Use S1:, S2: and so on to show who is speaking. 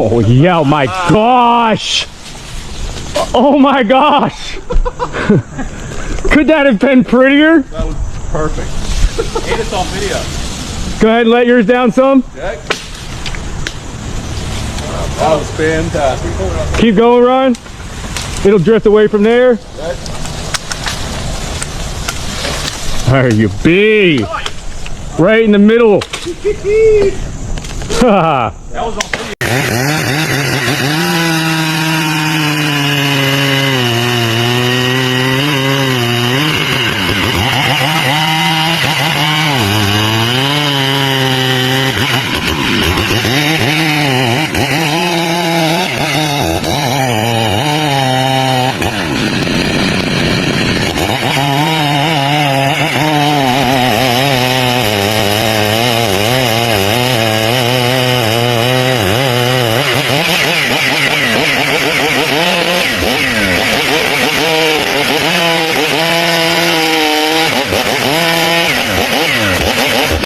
S1: Oh yeah, my gosh! Oh my gosh! Could that have been prettier?
S2: That was perfect. And it's on video.
S1: Go ahead and let yours down some.
S2: Jack. That was fantastic.
S1: Keep going, Ryan. It'll drift away from there. There you be. Right in the middle.
S2: That was on video.